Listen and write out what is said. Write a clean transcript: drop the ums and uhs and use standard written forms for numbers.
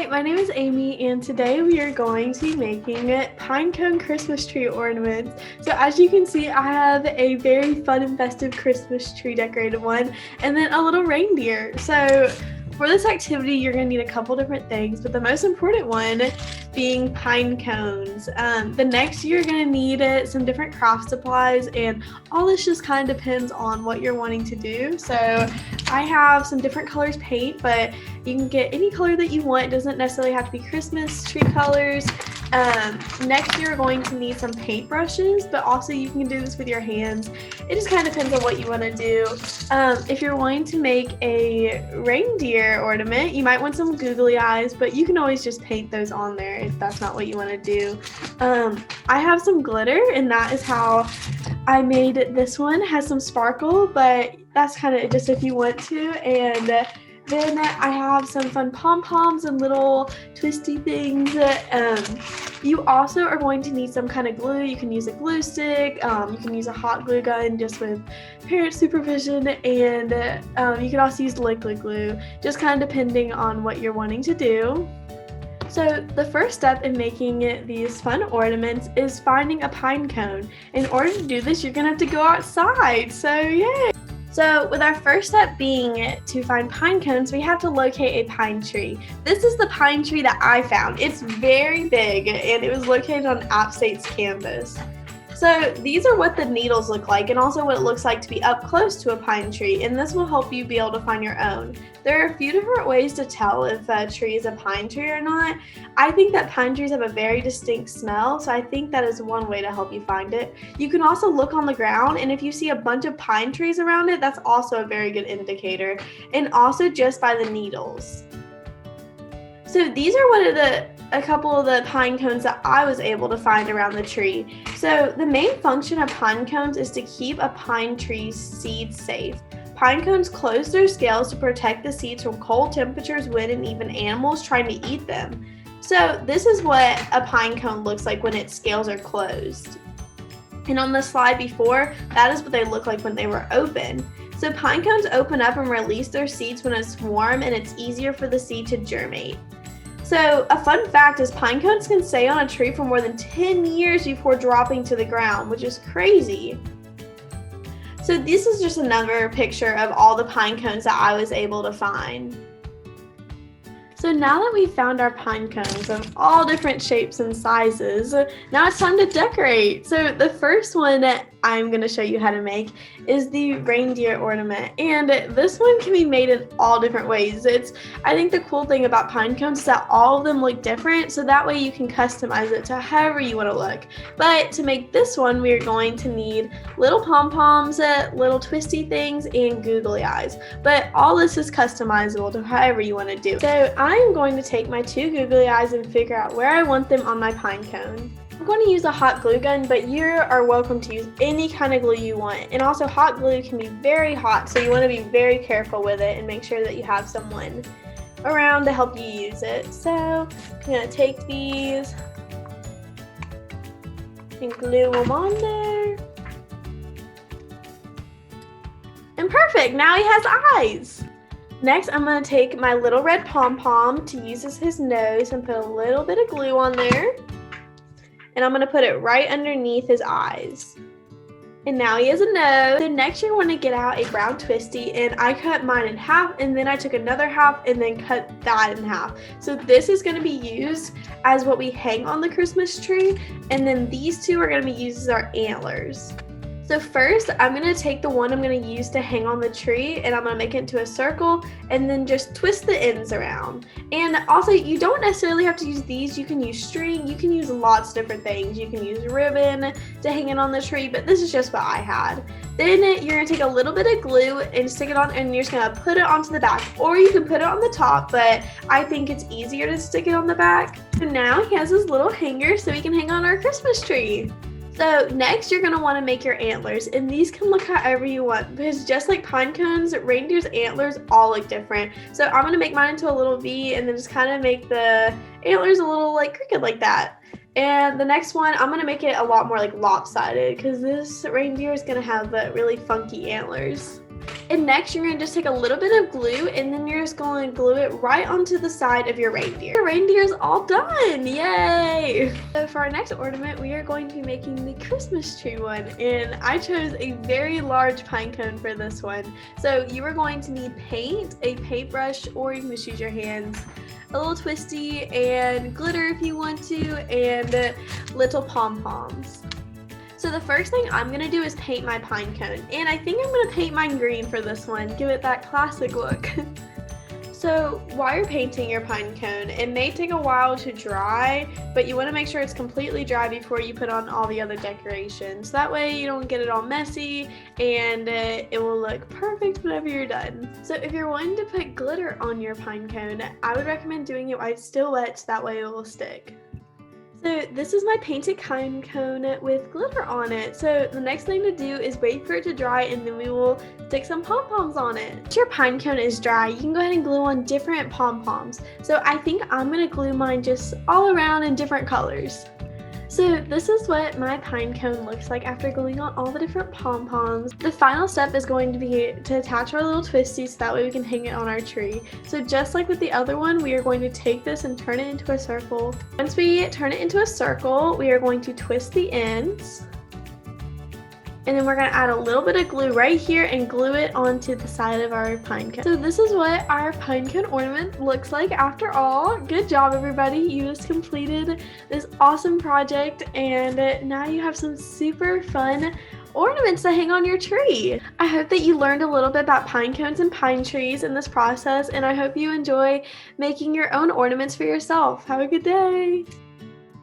Hi, my name is Amy, and today we are going to be making pine cone Christmas tree ornaments. So as you can see, I have a very fun and festive Christmas tree decorated one, and then a little reindeer. So for this activity, you're going to need a couple different things, but the most important one being pine cones. The next, you're going to need some different craft supplies, and all this just kind of depends on what you're wanting to do. So I have some different colors paint, but you can get any color that you want. It doesn't necessarily have to be Christmas tree colors. Next, you're going to need some paint brushes, but also you can do this with your hands. It just kind of depends on what you want to do. If you're wanting to make a reindeer ornament, you might want some googly eyes, but you can always just paint those on there if that's not what you want to do. I have some glitter, and that is how I made this one. It has some sparkle, but that's kind of just if you want to. And then I have some fun pom-poms and little twisty things. You also are going to need some kind of glue. You can use a glue stick, you can use a hot glue gun just with parent supervision, and you can also use liquid glue, just kind of depending on what you're wanting to do. So the first step in making these fun ornaments is finding a pine cone. In order to do this, you're gonna have to go outside, so yay! So with our first step being to find pine cones, we have to locate a pine tree. This is the pine tree that I found. It's very big, and it was located on App State's campus. So these are what the needles look like, and also what it looks like to be up close to a pine tree, and this will help you be able to find your own. There are a few different ways to tell if a tree is a pine tree or not. I think that pine trees have a very distinct smell, so I think that is one way to help you find it. You can also look on the ground, and if you see a bunch of pine trees around it, that's also a very good indicator, and also just by the needles. So these are a couple of the pine cones that I was able to find around the tree. So the main function of pine cones is to keep a pine tree's seeds safe. Pine cones close their scales to protect the seeds from cold temperatures, wind, and even animals trying to eat them. So this is what a pine cone looks like when its scales are closed. And on the slide before, that is what they look like when they were open. So pine cones open up and release their seeds when it's warm, and it's easier for the seed to germinate. So a fun fact is pine cones can stay on a tree for more than 10 years before dropping to the ground, which is crazy. So this is just another picture of all the pine cones that I was able to find. So now that we've found our pine cones of all different shapes and sizes, now it's time to decorate. So the first one that I'm going to show you how to make is the reindeer ornament, and this one can be made in all different ways. I think the cool thing about pine cones is that all of them look different, so that way you can customize it to however you want to look. But to make this one, we're going to need little pom-poms, little twisty things, and googly eyes. But all this is customizable to however you want to do. So I'm going to take my two googly eyes and figure out where I want them on my pine cone. I'm going to use a hot glue gun, but you are welcome to use any kind of glue you want. And also hot glue can be very hot, so you want to be very careful with it and make sure that you have someone around to help you use it. So I'm going to take these and glue them on there. And perfect, now he has eyes. Next, I'm going to take my little red pom-pom to use as his nose and put a little bit of glue on there. And I'm going to put it right underneath his eyes. And now he has a nose. So next you're going to get out a brown twisty, and I cut mine in half, and then I took another half and then cut that in half. So this is going to be used as what we hang on the Christmas tree, and then these two are going to be used as our antlers. So first, I'm going to take the one I'm going to use to hang on the tree, and I'm going to make it into a circle and then just twist the ends around. And also, you don't necessarily have to use these. You can use string. You can use lots of different things. You can use ribbon to hang it on the tree, but this is just what I had. Then you're going to take a little bit of glue and stick it on, and you're just going to put it onto the back. Or you can put it on the top, but I think it's easier to stick it on the back. So now he has his little hanger so we can hang on our Christmas tree. So next you're going to want to make your antlers, and these can look however you want, because just like pine cones, reindeer's antlers all look different. So I'm going to make mine into a little V, and then just kind of make the antlers a little like crooked like that. And the next one, I'm going to make it a lot more like lopsided, because this reindeer is going to have really funky antlers. And next, you're going to just take a little bit of glue, and then you're just going to glue it right onto the side of your reindeer. Your reindeer's all done! Yay! So for our next ornament, we are going to be making the Christmas tree one, and I chose a very large pine cone for this one. So you are going to need paint, a paintbrush, or you can just use your hands, a little twisty, and glitter if you want to, and little pom-poms. So the first thing I'm going to do is paint my pine cone, and I think I'm going to paint mine green for this one, give it that classic look. So while you're painting your pine cone, it may take a while to dry, but you want to make sure it's completely dry before you put on all the other decorations. That way you don't get it all messy, and it will look perfect whenever you're done. So if you're wanting to put glitter on your pine cone, I would recommend doing it while it's still wet so that way it will stick. So this is my painted pine cone with glitter on it. So the next thing to do is wait for it to dry, and then we will stick some pom-poms on it. Once your pine cone is dry, you can go ahead and glue on different pom-poms. So I think I'm going to glue mine just all around in different colors. So this is what my pine cone looks like after gluing on all the different pom-poms. The final step is going to be to attach our little twisties so that way we can hang it on our tree. So just like with the other one, we are going to take this and turn it into a circle. Once we turn it into a circle, we are going to twist the ends. And then we're going to add a little bit of glue right here and glue it onto the side of our pine cone. So this is what our pine cone ornament looks like after all. Good job, everybody. You just completed this awesome project, and now you have some super fun ornaments to hang on your tree. I hope that you learned a little bit about pine cones and pine trees in this process, and I hope you enjoy making your own ornaments for yourself. Have a good day.